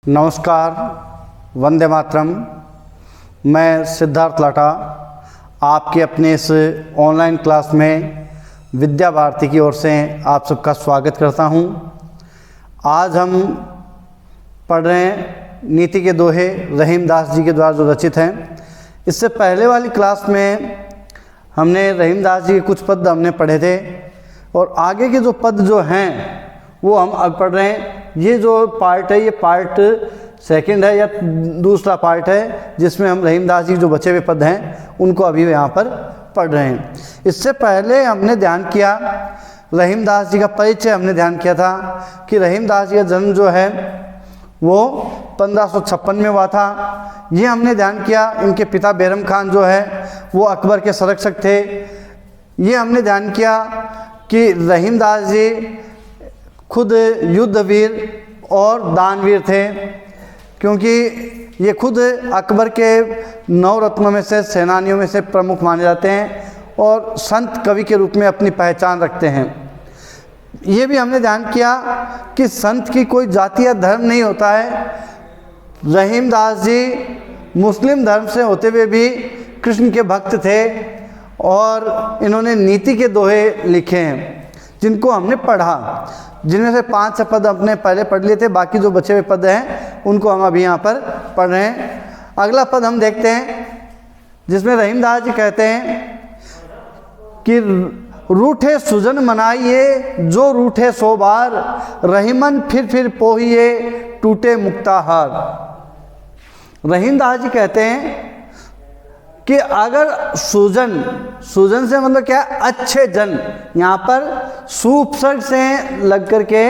नमस्कार, वंदे मातरम। मैं सिद्धार्थ लाटा आपके अपने इस ऑनलाइन क्लास में विद्या भारती की ओर से आप सबका स्वागत करता हूं। आज हम पढ़ रहे हैं नीति के दोहे रहीमदास जी के द्वारा जो रचित हैं। इससे पहले वाली क्लास में हमने रहीमदास जी के कुछ पद हमने पढ़े थे और आगे के जो पद जो हैं वो हम अब पढ़ रहे हैं। ये जो पार्ट है ये पार्ट सेकंड है या दूसरा पार्ट है जिसमें हम रहीमदास जी जो बचे हुए पद हैं उनको अभी यहाँ पर पढ़ रहे हैं। इससे पहले हमने ध्यान किया रहीमदास जी का परिचय हमने ध्यान किया था कि रहीमदास जी का जन्म जो है वो 1556 में हुआ था। ये हमने ध्यान किया इनके पिता बैरम खान जो है वो अकबर के संरक्षक थे। ये हमने ध्यान किया कि रहीमदास जी खुद युद्धवीर और दानवीर थे, क्योंकि ये खुद अकबर के 9 रत्नों में से सेनानियों में से प्रमुख माने जाते हैं और संत कवि के रूप में अपनी पहचान रखते हैं। ये भी हमने ध्यान किया कि संत की कोई जाति या धर्म नहीं होता है। रहीमदास जी मुस्लिम धर्म से होते हुए भी कृष्ण के भक्त थे और इन्होंने नीति के दोहे लिखे हैं जिनको हमने पढ़ा, जिनमें से 5 पद अपने पहले पढ़ लिए थे। बाकी जो बचे हुए पद हैं उनको हम अभी यहाँ पर पढ़ रहे हैं। अगला पद हम देखते हैं जिसमें रहीमदास जी कहते हैं कि रूठे सुजन मनाइए जो रूठे सो बार, रहीमन फिर पोहिए टूटे मुक्ताहार। रहीमदास जी कहते हैं कि अगर सूजन से मतलब क्या है, अच्छे जन, यहाँ पर सुपसर्ग से लग करके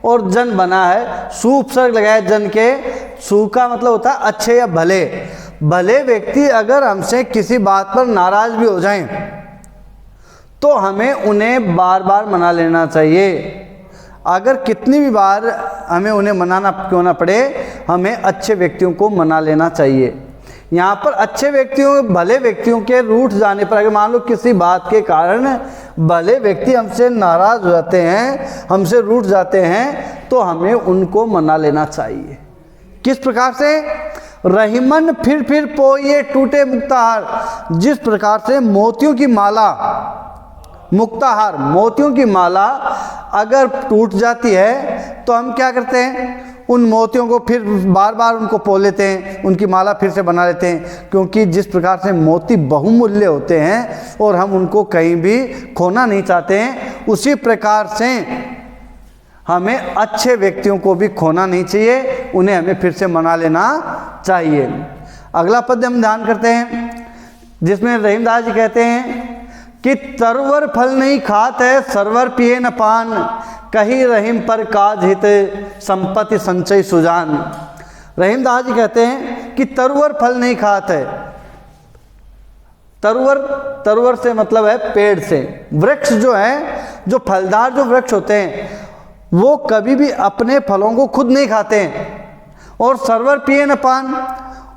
और जन बना है, सुपसर्ग लगाया जन के। सु का मतलब होता है अच्छे या भले। भले व्यक्ति अगर हमसे किसी बात पर नाराज भी हो जाएं तो हमें उन्हें बार बार मना लेना चाहिए। अगर कितनी भी बार हमें उन्हें मनाना क्यों ना पड़े, हमें अच्छे व्यक्तियों को मना लेना चाहिए। यहाँ पर अच्छे व्यक्तियों, भले व्यक्तियों के रूठ जाने पर, अगर मान लो किसी बात के कारण भले व्यक्ति हमसे नाराज हो जाते हैं, हमसे रूठ जाते हैं, तो हमें उनको मना लेना चाहिए। किस प्रकार से? रहीमन फिर पोइए टूटे मुक्ताहार। जिस प्रकार से मोतियों की माला, मुक्ताहार मोतियों की माला अगर टूट जाती है तो हम क्या करते हैं, उन मोतियों को फिर बार बार उनको पो लेते हैं, उनकी माला फिर से बना लेते हैं, क्योंकि जिस प्रकार से मोती बहुमूल्य होते हैं और हम उनको कहीं भी खोना नहीं चाहते हैं, उसी प्रकार से हमें अच्छे व्यक्तियों को भी खोना नहीं चाहिए, उन्हें हमें फिर से मना लेना चाहिए। अगला पद हम ध्यान करते हैं जिसमें रहीमदास जी कहते हैं कि तरवर फल नहीं खात है, सरवर पिए न पान, कही रहीम पर काज हित, संपत्ति संचय सुजान। रहीमदास जी कहते हैं कि तरवर फल नहीं खात है। तरवर से मतलब है पेड़ से। वृक्ष जो है, जो फलदार जो वृक्ष होते हैं वो कभी भी अपने फलों को खुद नहीं खाते हैं। और सरवर पिए न पान,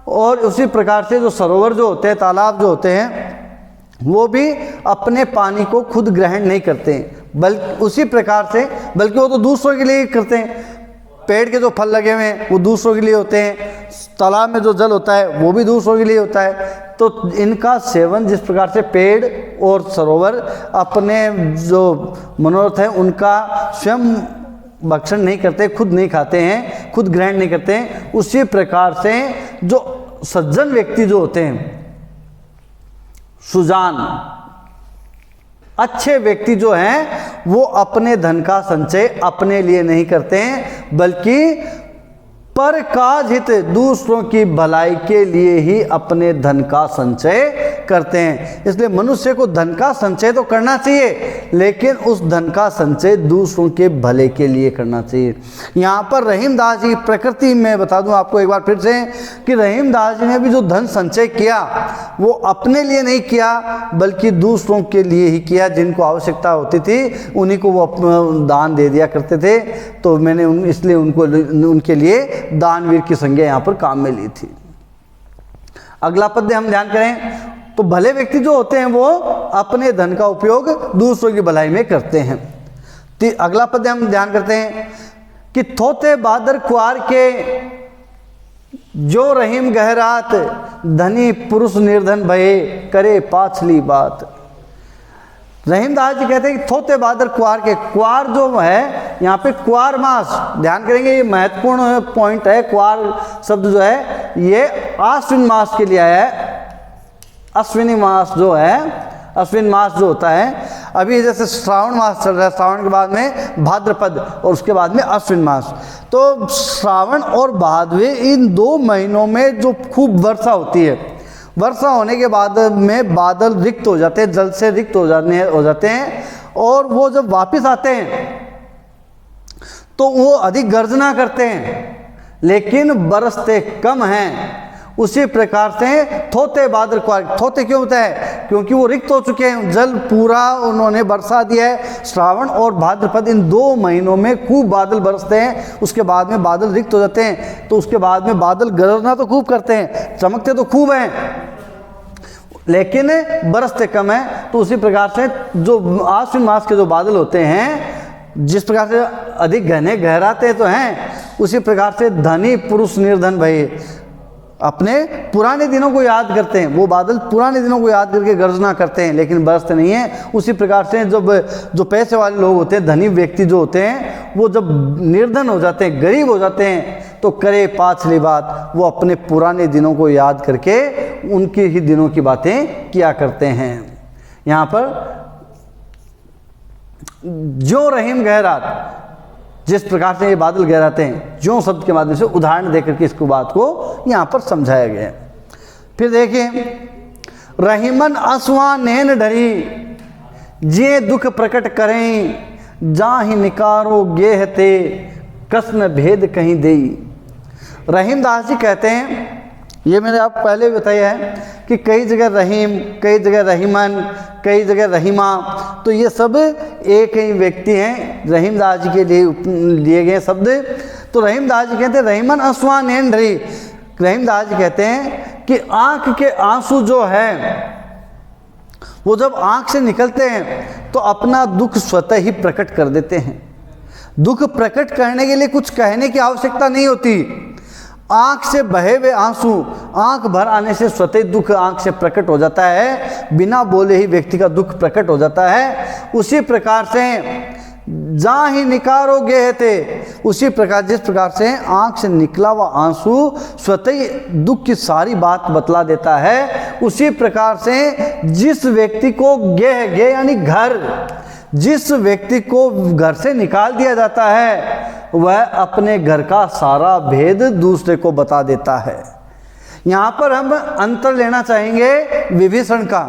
और उसी प्रकार से जो सरोवर जो होते हैं, तालाब जो होते हैं, वो भी अपने पानी को खुद ग्रहण नहीं करते हैं, बल्कि उसी प्रकार से, बल्कि वो तो दूसरों के लिए करते हैं। पेड़ के जो फल लगे हुए हैं वो दूसरों के लिए होते हैं, तालाब में जो जल होता है वो भी दूसरों के लिए होता है। तो इनका सेवन जिस प्रकार से पेड़ और सरोवर अपने जो मनोरथ है उनका स्वयं भक्षण नहीं करते, खुद नहीं खाते हैं, खुद ग्रहण नहीं करते हैं, उसी प्रकार से जो सज्जन व्यक्ति जो होते हैं, सुजान अच्छे व्यक्ति जो हैं, वो अपने धन का संचय अपने लिए नहीं करते हैं, बल्कि पर काज हित, दूसरों की भलाई के लिए ही अपने धन का संचय करते हैं। इसलिए मनुष्य को धन का संचय तो करना चाहिए, लेकिन उस धन का संचय दूसरों के भले के लिए करना चाहिए। यहाँ पर रहीमदास जी प्रकृति में बता दूं आपको एक बार फिर से कि रहीमदास जी ने भी जो धन संचय किया वो अपने लिए नहीं किया, बल्कि दूसरों के लिए ही किया। जिनको आवश्यकता होती थी उन्हीं को वो दान दे दिया करते थे। तो मैंने इसलिए उनके लिए दानवीर की संज्ञा यहाँ पर काम में ली थी। अगला पद हम ध्यान करें तो भले व्यक्ति जो होते हैं वो अपने धन का उपयोग दूसरों की भलाई में करते हैं। अगला पद हम ध्यान करते हैं कि थोते बादर कुआर के जो रहीम गहरात, धनी पुरुष निर्धन भये, करे पाछली बात। रहीमदास जी कहते हैं कि थोते बादर कुआर के, कुआर जो है यहाँ पे कुआर मास, ध्यान करेंगे ये महत्वपूर्ण पॉइंट है। कुआर शब्द जो है ये आश्विन मास के लिए आया है। अश्विनी मास जो है, अश्विन मास जो होता है, अभी जैसे श्रावण मास चल रहा है, श्रावण के बाद में भाद्रपद और उसके बाद में अश्विन मास। तो श्रावण और भादवे इन 2 महीनों में जो खूब वर्षा होती है, वर्षा होने के बाद में बादल रिक्त हो जाते हैं, जल से रिक्त हो जाते हैं, और वो जब वापस आते हैं तो वो अधिक गर्जना करते हैं लेकिन बरसते कम हैं। उसी प्रकार से थोते बादल कुआर, थोते क्यों होता है? क्योंकि वो रिक्त हो चुके हैं, जल पूरा उन्होंने बरसा दिया है। श्रावण और भाद्रपद इन 2 महीनों में खूब बादल बरसते हैं, उसके बाद में बादल रिक्त हो जाते हैं, तो उसके बाद में बादल गरजना तो खूब करते हैं, चमकते तो खूब हैं लेकिन बरसते कम हैं। तो उसी प्रकार से जो आश्विन मास के जो बादल होते हैं, जिस प्रकार से अधिक घने गहराते तो हैं, उसी प्रकार से धनी पुरुष निर्धन भये, अपने पुराने दिनों को याद करते हैं। वो बादल पुराने दिनों को याद करके गर्जना करते हैं लेकिन बरसते नहीं हैं। उसी प्रकार से जब जो पैसे वाले लोग होते हैं, धनी व्यक्ति जो होते हैं, वो जब निर्धन हो जाते हैं, गरीब हो जाते हैं, तो करे पाछली बात, वो अपने पुराने दिनों को याद करके उनके ही दिनों की बातें किया करते हैं। यहाँ पर जो रहीम गहरात, जिस प्रकार से ये बादल गहराते हैं, जो शब्द के माध्यम से उदाहरण देकर के इसको बात को यहाँ पर समझाया गया है। फिर देखिए, रहीमन असवा नैन ढरी, जे दुख प्रकट करें, जाहि निकारो गेहते, कृष्ण भेद कहीं देई। रहीमदास जी कहते हैं, ये मैंने आपको पहले भी बताया है कि कई जगह रहीम, कई जगह रहीमन, कई जगह रहीमा, तो ये सब एक ही व्यक्ति हैं, रहीमदास जी के लिए गए शब्द। तो रहीमदास जी कहते हैं रहीमन असवा नैन ढरी, रहीमदास जी कहते हैं कि आँख के आंसू जो है वो जब आँख से निकलते हैं तो अपना दुख स्वतः ही प्रकट कर देते हैं। दुख प्रकट करने के लिए कुछ कहने की आवश्यकता नहीं होती। आँख से बहे हुए आंसू आँख भर आने से स्वतः दुख आँख से प्रकट हो जाता है, बिना बोले ही व्यक्ति का दुख प्रकट हो जाता है। उसी प्रकार से जहाँ ही निकारो गे थे, उसी प्रकार जिस प्रकार से आँख से निकला हुआ आंसू स्वतः ही दुख की सारी बात बतला देता है, उसी प्रकार से जिस व्यक्ति को गेह यानी घर, जिस व्यक्ति को घर से निकाल दिया जाता है वह अपने घर का सारा भेद दूसरे को बता देता है। यहाँ पर हम अंतर लेना चाहेंगे विभीषण का।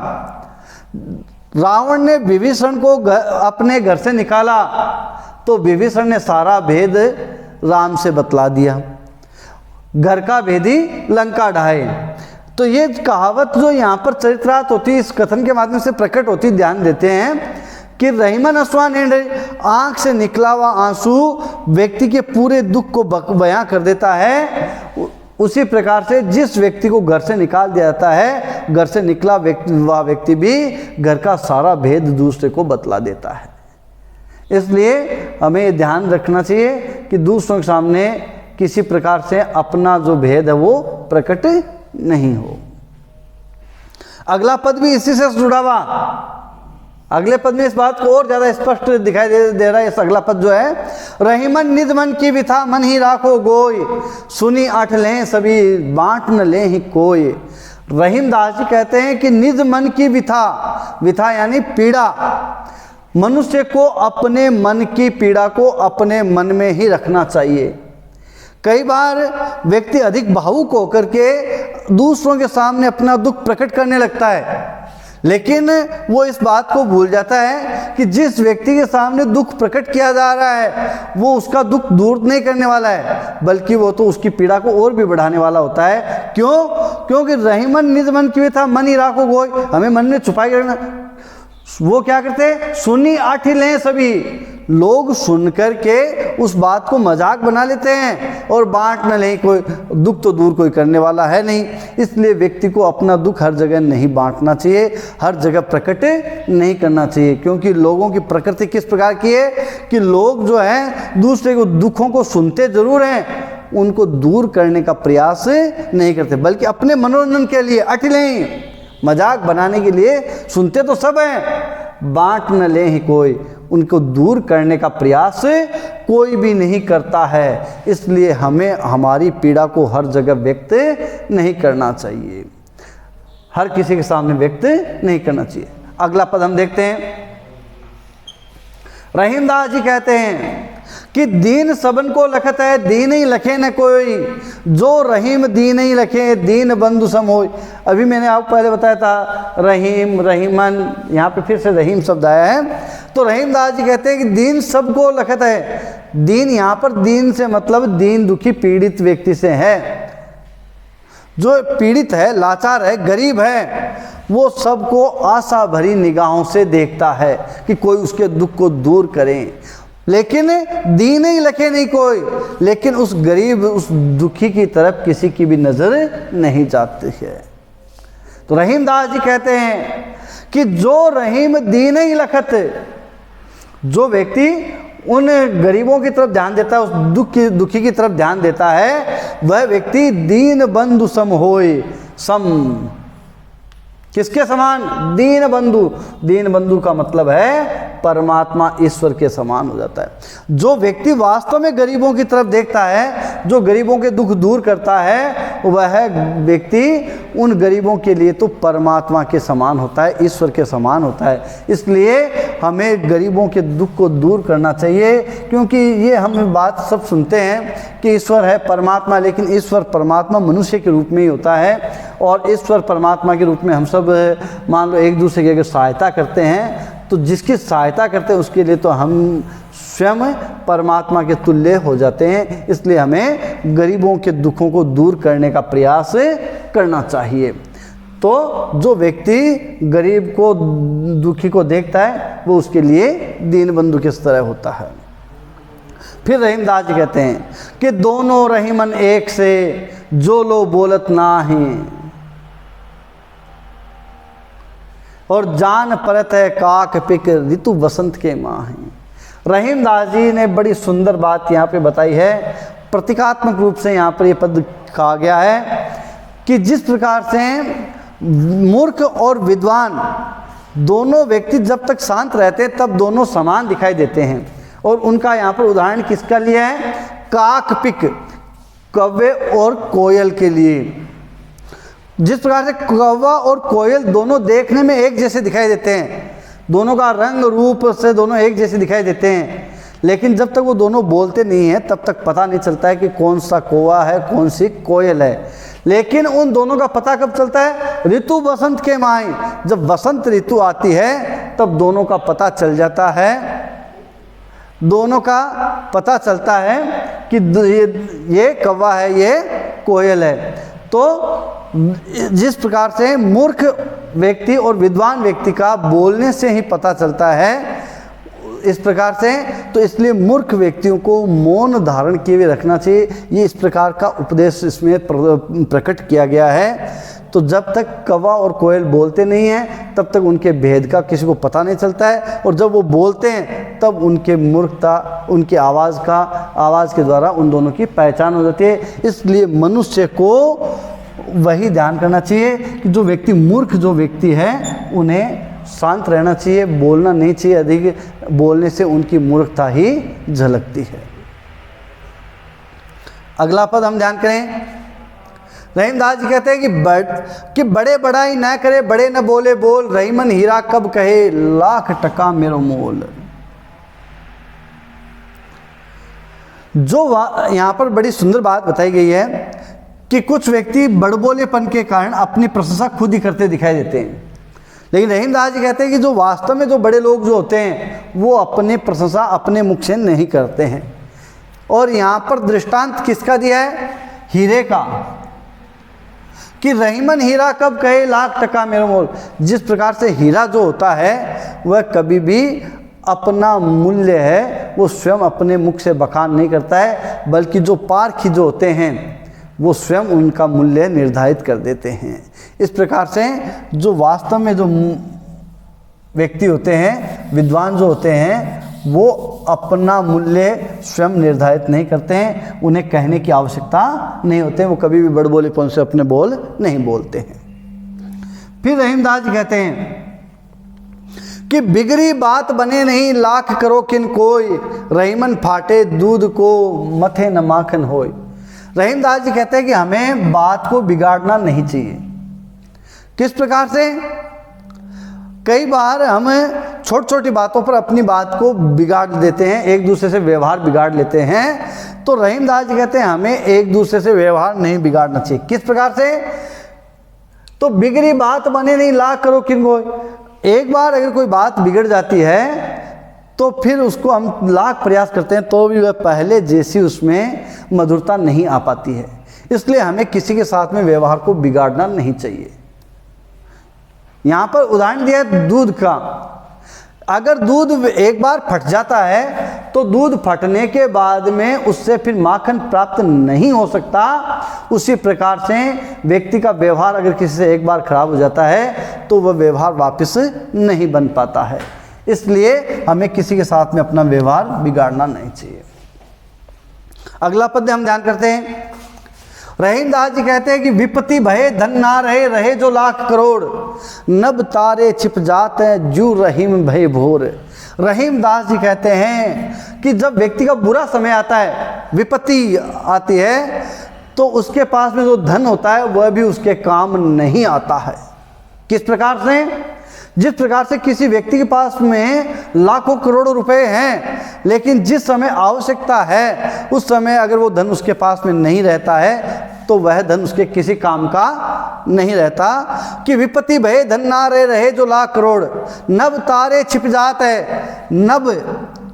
रावण ने विभीषण को अपने घर से निकाला तो विभीषण ने सारा भेद राम से बतला दिया, घर का भेदी लंका ढाए। तो ये कहावत जो यहाँ पर चरित्रार्थ होती है, इस कथन के माध्यम से प्रकट होती, ध्यान देते हैं कि रहीमन असवा नैन ढरी, आँख से निकला हुआ आंसू व्यक्ति के पूरे दुख को बयां कर देता है। उसी प्रकार से जिस व्यक्ति को घर से निकाल दिया जाता है, घर से निकला वह व्यक्ति भी घर का सारा भेद दूसरे को बतला देता है। इसलिए हमें ध्यान रखना चाहिए कि दूसरों के सामने किसी प्रकार से अपना जो भेद है वो प्रकट नहीं हो। अगला पद भी इसी से जुड़ा हुआ, अगले पद में इस बात को और ज्यादा स्पष्ट दिखाई दे रहा है। इस अगला पद जो है, रहीमन निज मन की विथा, मन ही राखो गोय, सुनी आठ लें सभी, बांट न ले ही कोय। रहीमदास जी कहते हैं कि निज मन की विथा, विथा यानी पीड़ा, मनुष्य को अपने मन की पीड़ा को अपने मन में ही रखना चाहिए। कई बार व्यक्ति अधिक भावुक होकर के दूसरों के सामने अपना दुख प्रकट करने लगता है, लेकिन वो इस बात को भूल जाता है कि जिस व्यक्ति के सामने दुख प्रकट किया जा रहा है वो उसका दुख दूर नहीं करने वाला है, बल्कि वो तो उसकी पीड़ा को और भी बढ़ाने वाला होता है। क्यों? क्योंकि रहीमन निज मन की विथा, मन ही राखो गोय, हमें मन में छुपाए रखना। वो क्या करते हैं, सुनी आठी लें सभी, लोग सुन कर के उस बात को मजाक बना लेते हैं और बांट न ले, कोई दुख तो दूर कोई करने वाला है नहीं। इसलिए व्यक्ति को अपना दुख हर जगह नहीं बांटना चाहिए, हर जगह प्रकट नहीं करना चाहिए, क्योंकि लोगों की प्रकृति किस प्रकार की है कि लोग जो हैं दूसरे को दुखों को सुनते जरूर हैं, उनको दूर करने का प्रयास नहीं करते, बल्कि अपने मनोरंजन के लिए अटलें, मजाक बनाने के लिए सुनते तो सब हैं, बांट न ले ही कोई, उनको दूर करने का प्रयास कोई भी नहीं करता है। इसलिए हमें हमारी पीड़ा को हर जगह व्यक्त नहीं करना चाहिए, हर किसी के सामने व्यक्त नहीं करना चाहिए। अगला पद हम देखते हैं। रहीमदास जी कहते हैं कि दीन सबन को लखत है, दीन ही लखे न कोई, जो रहीम दीन ही लखे, दीन बंधु सम होय। अभी मैंने आपको पहले बताया था रहीम, रहीमन, यहाँ पे फिर से रहीम शब्द आया है। तो रहीमदास जी कहते हैं कि दीन सबको लखत है। दीन, यहाँ पर दीन से मतलब दीन दुखी पीड़ित व्यक्ति से है। जो पीड़ित है, लाचार है, गरीब है, वो सबको आशा भरी निगाहों से देखता है कि कोई उसके दुख को दूर करे। लेकिन दीन ही लखे नहीं कोई, लेकिन उस गरीब, उस दुखी की तरफ किसी की भी नजर नहीं जाती है। तो रहीमदास जी कहते हैं कि जो रहीम दीन ही लखत, जो व्यक्ति उन गरीबों की तरफ ध्यान देता है, उस दुखी की तरफ ध्यान देता है, वह व्यक्ति दीन बंधु सम होय। सम किसके समान? दीन बंधु। दीन बंधु का मतलब है परमात्मा, ईश्वर के समान हो जाता है। जो व्यक्ति वास्तव में गरीबों की तरफ देखता है, जो गरीबों के दुख दूर करता है, वह व्यक्ति उन गरीबों के लिए तो परमात्मा के समान होता है, ईश्वर के समान होता है। इसलिए हमें गरीबों के दुख को दूर करना चाहिए, क्योंकि ये हम बात सब सुनते हैं कि ईश्वर है परमात्मा, लेकिन ईश्वर परमात्मा मनुष्य के रूप में ही होता है। और ईश्वर परमात्मा के रूप में हम सब मान लो एक दूसरे की अगर सहायता करते हैं, तो जिसकी सहायता करते हैं उसके लिए तो हम स्वयं परमात्मा के तुल्य हो जाते हैं। इसलिए हमें गरीबों के दुखों को दूर करने का प्रयास करना चाहिए। तो जो व्यक्ति गरीब को, दुखी को देखता है, वो उसके लिए दीन बंधु किस तरह होता है। फिर रहीमदास जी कहते हैं कि दोनों रहीमन एक से, जो लो बोलत नाही, और जान परत है काक पिक, ऋतु बसंत के माही। रहीमदास जी ने बड़ी सुंदर बात यहाँ पे बताई है। प्रतीकात्मक रूप से यहाँ पर ये पद कहा गया है कि जिस प्रकार से मूर्ख और विद्वान दोनों व्यक्ति जब तक शांत रहते हैं तब दोनों समान दिखाई देते हैं। और उनका यहाँ पर उदाहरण किसका लिया है? काक पिक, कौवे और कोयल के लिए। जिस प्रकार से कौवा और कोयल दोनों देखने में एक जैसे दिखाई देते हैं, दोनों का रंग रूप से दोनों एक जैसे दिखाई देते हैं, लेकिन जब तक वो दोनों बोलते नहीं हैं तब तक पता नहीं चलता है कि कौन सा कौवा है, कौन सी कोयल है। लेकिन उन दोनों का पता कब चलता है? ऋतु बसंत के माही, जब बसंत ऋतु आती है तब दोनों का पता चल जाता है। दोनों का पता चलता है कि ये कौवा है, ये कोयल है। तो जिस प्रकार से मूर्ख व्यक्ति और विद्वान व्यक्ति का बोलने से ही पता चलता है, इस प्रकार से, तो इसलिए मूर्ख व्यक्तियों को मौन धारण किए हुए रखना चाहिए। ये इस प्रकार का उपदेश इसमें प्रकट किया गया है। तो जब तक कौवा और कोयल बोलते नहीं हैं तब तक उनके भेद का किसी को पता नहीं चलता है, और जब वो बोलते हैं तब उनके मूर्खता, उनकी आवाज़ के द्वारा उन दोनों की पहचान हो जाती है। इसलिए मनुष्य को वही ध्यान करना चाहिए कि जो व्यक्ति मूर्ख जो व्यक्ति है उन्हें शांत रहना चाहिए, बोलना नहीं चाहिए। अधिक बोलने से उनकी मूर्खता ही झलकती है। अगला पद हम ध्यान करें। रहीमदास जी कहते हैं कि बड़े बड़ाई न करे, बड़े न बोले बोल, रहीमन हीरा कब कहे, लाख टका मेरो मोल। जो यहाँ पर बड़ी सुंदर बात बताई गई है कि कुछ व्यक्ति बड़बोलेपन के कारण अपनी प्रशंसा खुद ही करते दिखाई देते हैं, लेकिन रहीमदास जी कहते हैं कि जो वास्तव में जो बड़े लोग जो होते हैं वो अपनी प्रशंसा अपने मुख से नहीं करते हैं। और यहाँ पर दृष्टांत किसका दिया है? हीरे का, कि रहीमन हीरा कब कहे, लाख टका मेरो मोल। जिस प्रकार से हीरा जो होता है वह कभी भी अपना मूल्य है वो स्वयं अपने मुख से बखान नहीं करता है, बल्कि जो पारखी जो होते हैं वो स्वयं उनका मूल्य निर्धारित कर देते हैं। इस प्रकार से जो वास्तव में जो व्यक्ति होते हैं, विद्वान जो होते हैं, वो अपना मूल्य स्वयं निर्धारित नहीं करते हैं, उन्हें कहने की आवश्यकता नहीं होती है, वो कभी भी बड़बोलेपन से अपने बोल नहीं बोलते हैं। फिर रहीमदास जी कहते हैं कि बिगड़ी बात बने नहीं लाख करो किन कोई, रहीमन फाटे दूध को मथे न माखन होय। रहीमदास जी कहते हैं कि हमें बात को बिगाड़ना नहीं चाहिए। किस प्रकार से? कई बार हम छोटी छोटी बातों पर अपनी बात को बिगाड़ देते हैं, एक दूसरे से व्यवहार बिगाड़ लेते हैं। तो रहीमदास जी कहते हैं हमें एक दूसरे से व्यवहार नहीं बिगाड़ना चाहिए। किस प्रकार से? तो बिगड़ी बात बने नहीं लाख करो किन कोई। एक बार अगर कोई बात बिगड़ जाती है तो फिर उसको हम लाख प्रयास करते हैं तो भी वह पहले जैसी उसमें मधुरता नहीं आ पाती है। इसलिए हमें किसी के साथ में व्यवहार को बिगाड़ना नहीं चाहिए। यहाँ पर उदाहरण दिया है दूध का। अगर दूध एक बार फट जाता है तो दूध फटने के बाद में उससे फिर माखन प्राप्त नहीं हो सकता। उसी प्रकार से व्यक्ति का व्यवहार अगर किसी से एक बार खराब हो जाता है तो वह व्यवहार वापस नहीं बन पाता है। इसलिए हमें किसी के साथ में अपना व्यवहार बिगाड़ना नहीं चाहिए। अगला पद हम ध्यान करते हैं। रहीमदास जी कहते हैं कि विपत्ति भये धन ना रहे, रहे जो लाख करोड़, नभ तारे छिप जात है जू रहीम भय भोर। रहीमदास जी कहते हैं कि जब व्यक्ति का बुरा समय आता है, विपत्ति आती है, तो उसके पास में जो धन होता है वह भी उसके काम नहीं आता है। किस प्रकार से? जिस प्रकार से किसी व्यक्ति के पास में लाखों करोड़ों रुपए हैं, लेकिन जिस समय आवश्यकता है उस समय अगर वो धन उसके पास में नहीं रहता है तो वह धन उसके किसी काम का नहीं रहता। कि विपत्ति भये धन ना रहे, रहे जो लाख करोड़, नभ तारे छिप जात है। नभ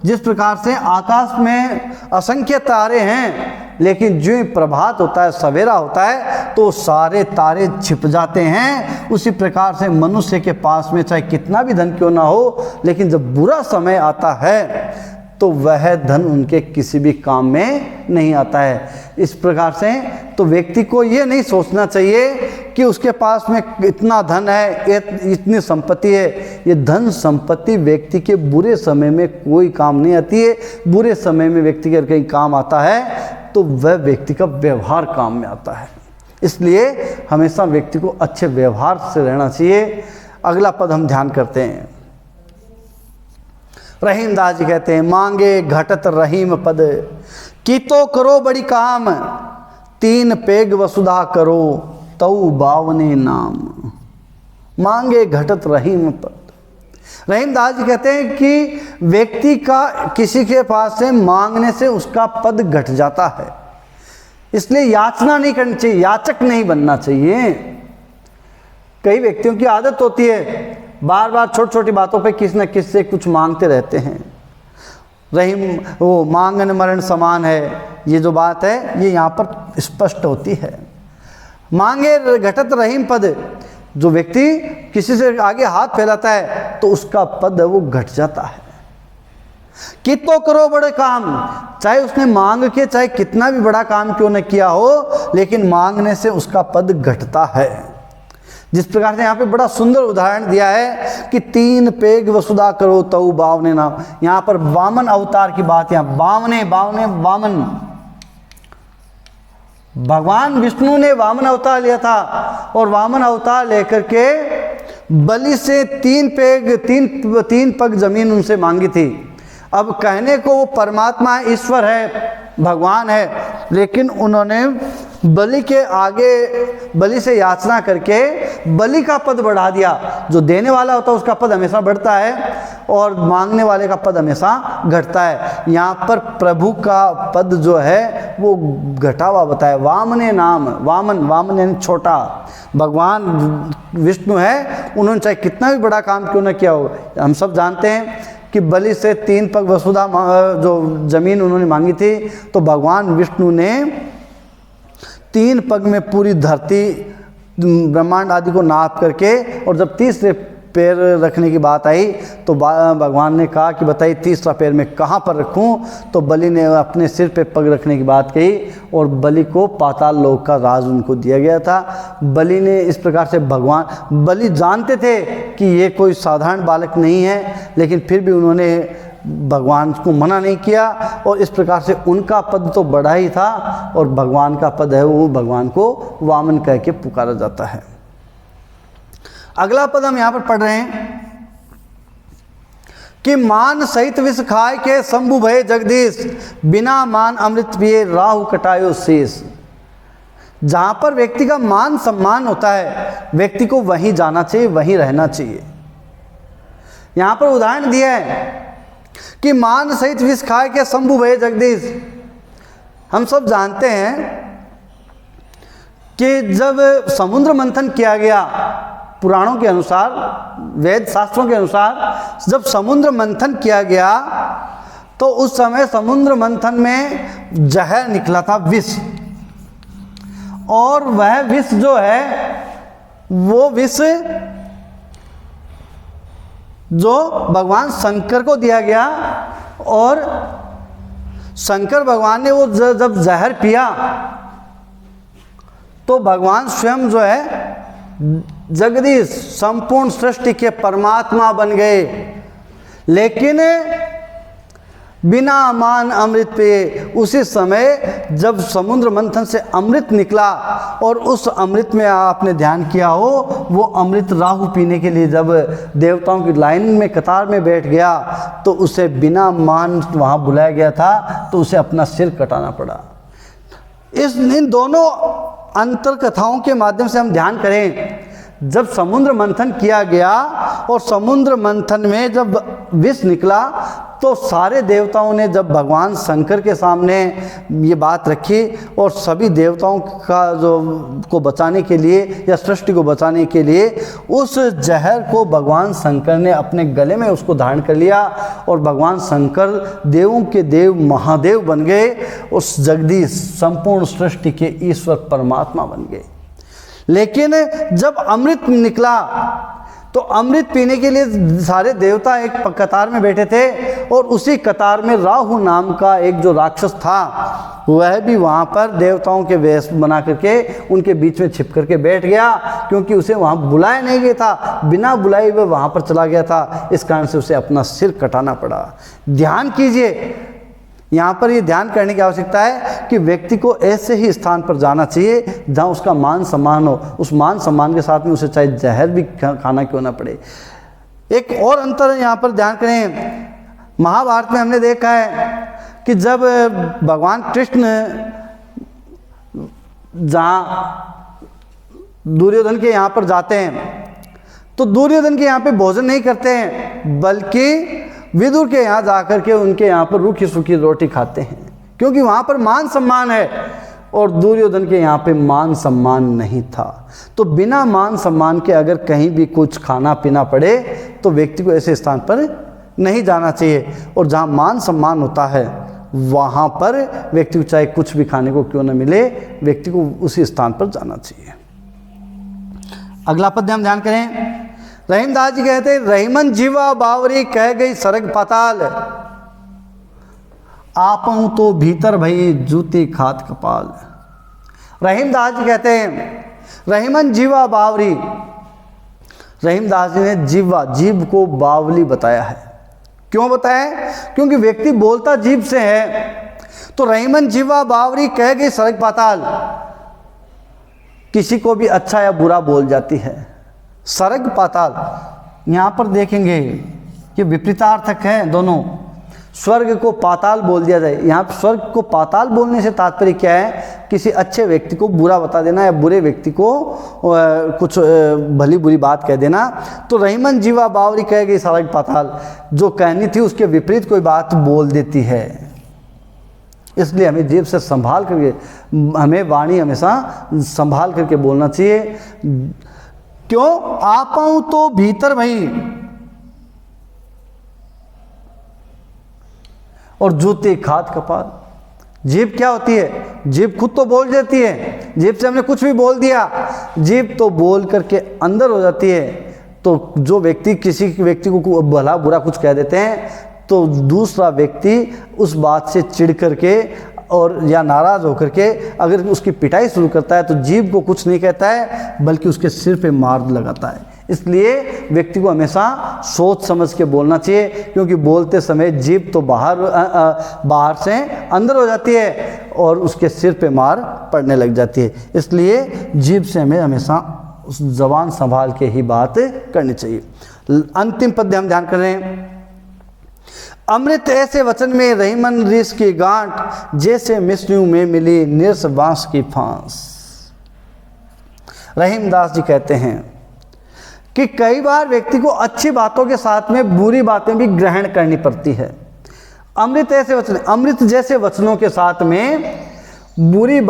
जिस प्रकार से आकाश में असंख्य तारे हैं, लेकिन जो ही प्रभात होता है, सवेरा होता है, तो सारे तारे छिप जाते हैं। उसी प्रकार से मनुष्य के पास में चाहे कितना भी धन क्यों ना हो, लेकिन जब बुरा समय आता है तो वह धन उनके किसी भी काम में नहीं आता है। इस प्रकार से तो व्यक्ति को ये नहीं सोचना चाहिए कि उसके पास में इतना धन है, इतनी संपत्ति है। ये धन संपत्ति व्यक्ति के बुरे समय में कोई काम नहीं आती है। बुरे समय में व्यक्ति के कहीं काम आता है तो वह व्यक्ति का व्यवहार काम में आता है। इसलिए हमेशा व्यक्ति को अच्छे व्यवहार से रहना चाहिए। अगला पद हम ध्यान करते हैं। रहीमदास जी कहते हैं मांगे घटत रहीम पद, की तो करो बड़ी काम, तीन पेग वसुधा करो तऊ बावने नाम। मांगे घटत रहीम पद। रहीमदास जी कहते हैं कि व्यक्ति का किसी के पास से मांगने से उसका पद घट जाता है। इसलिए याचना नहीं करनी चाहिए, याचक नहीं बनना चाहिए। कई व्यक्तियों की आदत होती है बार बार छोटी छोटी बातों पे किसी न किसी से कुछ मांगते रहते हैं। रहीम वो मांगन मरण समान है, ये जो बात है ये यहाँ पर स्पष्ट होती है। मांगे घटत रहीम पद, जो व्यक्ति किसी से आगे हाथ फैलाता है तो उसका पद वो घट जाता है। कि तो करो बड़े काम, चाहे उसने मांग के चाहे कितना भी बड़ा काम क्यों न किया हो, लेकिन मांगने से उसका पद घटता है। जिस प्रकार से यहाँ पे बड़ा सुंदर उदाहरण दिया है कि तीन पेग वसुधा करो तऊ बावने नाम। यहाँ पर वामन अवतार की बात, यहाँ बावने बावने वामन, भगवान विष्णु ने वामन अवतार लिया था और वामन अवतार लेकर के बलि से तीन पग जमीन उनसे मांगी थी। अब कहने को वो परमात्मा है, ईश्वर है, भगवान है, लेकिन उन्होंने बलि के आगे बलि से याचना करके बलि का पद बढ़ा दिया। जो देने वाला होता है उसका पद हमेशा बढ़ता है और मांगने वाले का पद हमेशा घटता है। यहाँ पर प्रभु का पद जो है वो घटा हुआ बताया। वामने नाम, वामन यानी छोटा, भगवान विष्णु है, उन्होंने चाहे कितना भी बड़ा काम क्यों न किया हो। हम सब जानते हैं कि बलि से तीन पग वसुधा जो जमीन उन्होंने मांगी थी, तो भगवान विष्णु ने तीन पग में पूरी धरती ब्रह्मांड आदि को नाप करके, और जब तीसरे पैर रखने की बात आई तो भगवान ने कहा कि बताइए तीसरा पैर मैं कहाँ पर रखूं। तो बलि ने अपने सिर पे पग रखने की बात कही और बलि को पाताल लोक का राज उनको दिया गया था। बलि ने इस प्रकार से बलि जानते थे कि ये कोई साधारण बालक नहीं है, लेकिन फिर भी उन्होंने भगवान को मना नहीं किया, और इस प्रकार से उनका पद तो बढ़ा ही था, और भगवान का पद है वो भगवान को वामन कह के पुकारा जाता है। अगला पद हम यहाँ पर पढ़ रहे हैं कि मान सहित विष खाए के शंभु भये जगदीश, बिना मान अमृत पिए राहु कटायो शेष। जहाँ पर व्यक्ति का मान सम्मान होता है, व्यक्ति को वहीं जाना चाहिए, वहीं रहना चाहिए। यहाँ पर उदाहरण दिया है कि मान सहित विष खाए के शंभु भये जगदीश। हम सब जानते हैं कि जब समुद्र मंथन किया गया, पुराणों के अनुसार, वेद शास्त्रों के अनुसार, जब समुद्र मंथन किया गया तो उस समय समुद्र मंथन में जहर निकला था, विष। और वह विष जो है, वो विष जो भगवान शंकर को दिया गया, और शंकर भगवान ने वो जब जहर पिया तो भगवान स्वयं जो है जगदीश संपूर्ण सृष्टि के परमात्मा बन गए। लेकिन बिना मान अमृत पिए, उसी समय जब समुद्र मंथन से अमृत निकला, और उस अमृत में आपने ध्यान किया हो, वो अमृत राहु पीने के लिए जब देवताओं की लाइन में कतार में बैठ गया तो उसे बिना मान वहाँ बुलाया गया था, तो उसे अपना सिर कटाना पड़ा। इन दोनों अंतर कथाओं के माध्यम से हम ध्यान करें, जब समुद्र मंथन किया गया और समुद्र मंथन में जब विष निकला तो सारे देवताओं ने जब भगवान शंकर के सामने ये बात रखी, और सभी देवताओं का को बचाने के लिए या सृष्टि को बचाने के लिए उस जहर को भगवान शंकर ने अपने गले में उसको धारण कर लिया, और भगवान शंकर देवों के देव महादेव बन गए, उस जगदीश संपूर्ण सृष्टि के ईश्वर परमात्मा बन गए। लेकिन जब अमृत निकला तो अमृत पीने के लिए सारे देवता एक कतार में बैठे थे, और उसी कतार में राहु नाम का एक जो राक्षस था, वह भी वहाँ पर देवताओं के वेश बना करके उनके बीच में छिप करके बैठ गया, क्योंकि उसे वहाँ बुलाया नहीं गया था, बिना बुलाए हुए वहाँ पर चला गया था। इस कारण से उसे अपना सिर कटाना पड़ा। ध्यान कीजिए, यहाँ पर ये ध्यान करने की आवश्यकता है कि व्यक्ति को ऐसे ही स्थान पर जाना चाहिए जहाँ उसका मान सम्मान हो। उस मान सम्मान के साथ में उसे चाहे जहर भी खाना क्यों ना पड़े। एक और अंतर यहाँ पर ध्यान करें, महाभारत में हमने देखा है कि जब भगवान कृष्ण जहाँ दुर्योधन के यहाँ पर जाते हैं तो दुर्योधन के यहाँ पे भोजन नहीं करते हैं, बल्कि विदुर के यहाँ जाकर के उनके यहाँ पर रूखी सूखी रोटी खाते हैं, क्योंकि वहाँ पर मान सम्मान है, और दुर्योधन के यहाँ पे मान सम्मान नहीं था। तो बिना मान सम्मान के अगर कहीं भी कुछ खाना पीना पड़े तो व्यक्ति को ऐसे स्थान पर नहीं जाना चाहिए, और जहाँ मान सम्मान होता है वहाँ पर व्यक्ति को चाहे कुछ भी खाने को क्यों न मिले, व्यक्ति को उसी स्थान पर जाना चाहिए। अगला पद हम ध्यान करें, रहीमदास जी कहते हैं, रहीमन जीवा बावरी कह गई सरग पाताल, आपहूं तो भीतर भई जूती खात कपाल। रहीमदास जी कहते हैं, रहीमन जीवा बावरी, रहीमदास जी ने जीव को बावली बताया है। क्यों बताया? क्योंकि व्यक्ति बोलता जीभ से है। तो रहीमन जीवा बावरी कह गई सरग पाताल, किसी को भी अच्छा या बुरा बोल जाती है। सरग पाताल, यहाँ पर देखेंगे ये विपरीतार्थक है दोनों। स्वर्ग को पाताल बोल दिया जाए, यहाँ स्वर्ग को पाताल बोलने से तात्पर्य क्या है? किसी अच्छे व्यक्ति को बुरा बता देना या बुरे व्यक्ति को कुछ भली बुरी बात कह देना। तो रहीमन जीवा बावरी कह गई सरग पाताल, जो कहनी थी उसके विपरीत कोई बात बोल देती है। इसलिए हमें जीभ से संभाल करके, हमें वाणी हमेशा संभाल करके बोलना चाहिए। क्यों? आपहूं तो भीतर भई और जूते खात कपाल। जीभ क्या होती है? जीभ खुद तो बोल देती है, जीभ से हमने कुछ भी बोल दिया, जीभ तो बोल करके अंदर हो जाती है। तो जो व्यक्ति किसी व्यक्ति को भला बुरा कुछ कह देते हैं तो दूसरा व्यक्ति उस बात से चिढ़ करके और या नाराज़ होकर के अगर उसकी पिटाई शुरू करता है तो जीभ को कुछ नहीं कहता है, बल्कि उसके सिर पे मार लगाता है। इसलिए व्यक्ति को हमेशा सोच समझ के बोलना चाहिए, क्योंकि बोलते समय जीभ तो बाहर से अंदर हो जाती है और उसके सिर पे मार पड़ने लग जाती है। इसलिए जीभ से हमें हमेशा उस ज़बान संभाल के ही बात करनी चाहिए। अंतिम पद्य हम ध्यान कर रहे हैं। अमृत ऐसे वचन में रही मन रीस की गांठ, जैसे मिस्रियों में मिली निरस बांस की फांस। रहीमदास जी कहते हैं कि कई बार व्यक्ति को अच्छी बातों के साथ में बुरी बातें भी ग्रहण करनी पड़ती है। अमृत ऐसे वचन, अमृत जैसे वचनों के साथ में बुरी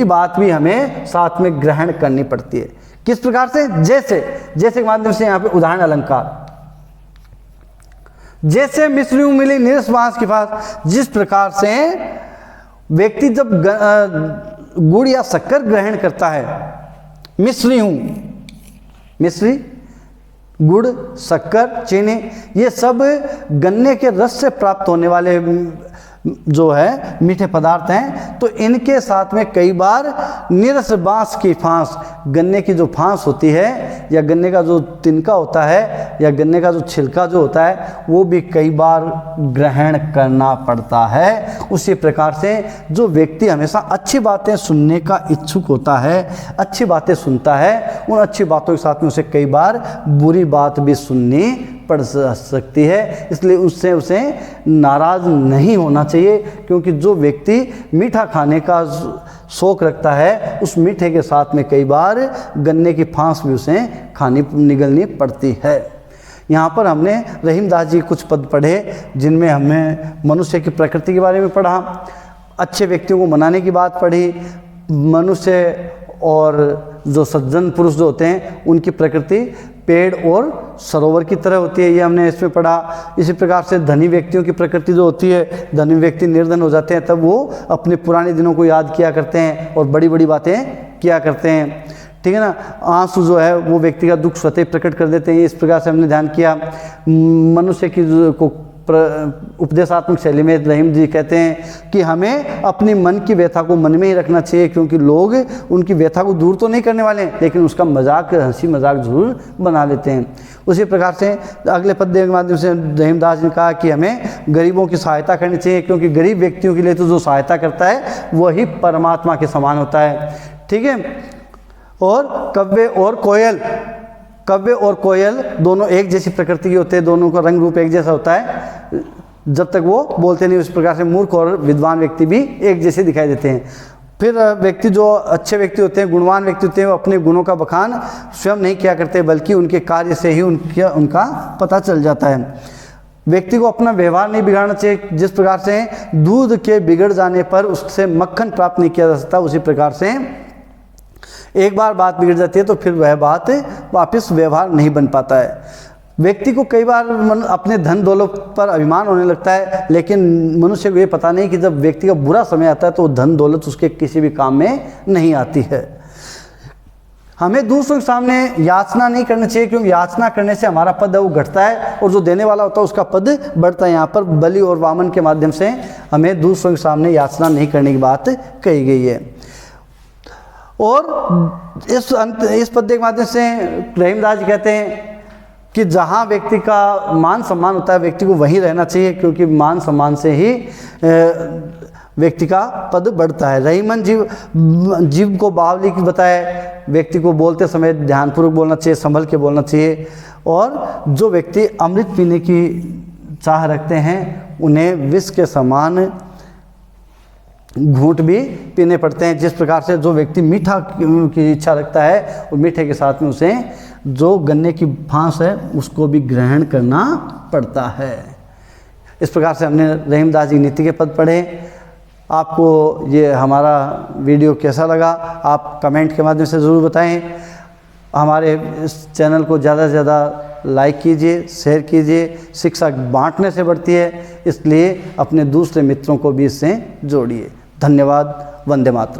बात भी हमें साथ में ग्रहण करनी पड़ती है। किस प्रकार से? जैसे के माध्यम से यहाँ पे उदाहरण अलंकार, जैसे मिस्रियों मिली निरस बांस की फांस। जिस प्रकार से व्यक्ति जब गुड़ या शक्कर ग्रहण करता है, मिश्री, गुड़, शक्कर, चीनी, ये सब गन्ने के रस से प्राप्त होने वाले जो है मीठे पदार्थ हैं। तो इनके साथ में कई बार निरस बांस की फांस, गन्ने की जो फांस होती है या गन्ने का जो तिनका होता है या गन्ने का जो छिलका जो होता है, वो भी कई बार ग्रहण करना पड़ता है। उसी प्रकार से जो व्यक्ति हमेशा अच्छी बातें सुनने का इच्छुक होता है, अच्छी बातें सुनता है, उन अच्छी बातों के साथ में उसे कई बार बुरी बात भी सुननी पड़ सकती है। इसलिए उससे उसे नाराज़ नहीं होना चाहिए, क्योंकि जो व्यक्ति मीठा खाने का शौक़ रखता है, उस मीठे के साथ में कई बार गन्ने की फांस भी उसे निगलनी पड़ती है। यहाँ पर हमने रहीमदास जी कुछ पद पढ़े जिनमें हमें मनुष्य की प्रकृति के बारे में पढ़ा, अच्छे व्यक्तियों को मनाने की बात पढ़ी, मनुष्य और जो सज्जन पुरुष जो होते हैं उनकी प्रकृति पेड़ और सरोवर की तरह होती है, ये हमने इसमें पढ़ा। इसी प्रकार से धनी व्यक्तियों की प्रकृति जो होती है, धनी व्यक्ति निर्धन हो जाते हैं तब वो अपने पुराने दिनों को याद किया करते हैं और बड़ी बड़ी बातें किया करते हैं, ठीक है ना। आंसू जो है वो व्यक्ति का दुख स्वतः प्रकट कर देते हैं। इस प्रकार से हमने ध्यान किया। मनुष्य की को उपदेशात्मक शैली में रहीम जी कहते हैं कि हमें अपनी मन की व्यथा को मन में ही रखना चाहिए, क्योंकि लोग उनकी व्यथा को दूर तो नहीं करने वाले हैं, लेकिन उसका मजाक, हंसी मजाक जरूर बना लेते हैं। उसी प्रकार से अगले पद्य के माध्यम से रहीमदास जी ने कहा कि हमें गरीबों की सहायता करनी चाहिए, क्योंकि गरीब व्यक्तियों के लिए तो जो सहायता करता है वही परमात्मा के समान होता है, ठीक है। और कव्वे और कोयल दोनों एक जैसी प्रकृति के होते हैं, दोनों का रंग रूप एक जैसा होता है जब तक वो बोलते नहीं। उस प्रकार से मूर्ख और विद्वान व्यक्ति भी एक जैसे दिखाई देते हैं। फिर व्यक्ति जो अच्छे व्यक्ति होते हैं, गुणवान व्यक्ति होते हैं, वो अपने गुणों का बखान स्वयं नहीं किया करते, बल्कि उनके कार्य से ही उनका पता चल जाता है। व्यक्ति को अपना व्यवहार नहीं बिगाड़ना चाहिए। जिस प्रकार से दूध के बिगड़ जाने पर उससे मक्खन प्राप्त नहीं किया जा सकता, उसी प्रकार से एक बार बात बिगड़ जाती है तो फिर वह बात वापस व्यवहार नहीं बन पाता है। व्यक्ति को कई बार अपने धन दौलत पर अभिमान होने लगता है, लेकिन मनुष्य को ये पता नहीं कि जब व्यक्ति का बुरा समय आता है तो धन दौलत उसके किसी भी काम में नहीं आती है। हमें दूसरों के सामने याचना नहीं करनी चाहिए, क्योंकि याचना करने से हमारा पद है वो घटता है और जो देने वाला होता है उसका पद बढ़ता है। यहाँ पर बलि और वामन के माध्यम से हमें दूसरों के सामने याचना नहीं करने की बात कही गई है। और इस पद्य के माध्यम से रहीमदास जी कहते हैं कि जहाँ व्यक्ति का मान सम्मान होता है व्यक्ति को वहीं रहना चाहिए, क्योंकि मान सम्मान से ही व्यक्ति का पद बढ़ता है। रहीमन जीव को बावली की बताए, व्यक्ति को बोलते समय ध्यानपूर्वक बोलना चाहिए, संभल के बोलना चाहिए। और जो व्यक्ति अमृत पीने की चाह रखते हैं उन्हें विष के समान घूंट भी पीने पड़ते हैं। जिस प्रकार से जो व्यक्ति मीठा की इच्छा रखता है और मीठे के साथ में उसे जो गन्ने की फांस है उसको भी ग्रहण करना पड़ता है। इस प्रकार से हमने रहीमदास जी नीति के पद पढ़े। आपको ये हमारा वीडियो कैसा लगा आप कमेंट के माध्यम से ज़रूर बताएं। हमारे इस चैनल को ज़्यादा से ज़्यादा लाइक कीजिए, शेयर कीजिए। शिक्षा बांटने से बढ़ती है, इसलिए अपने दूसरे मित्रों को भी इससे जोड़िए। धन्यवाद। वंदे मातरम।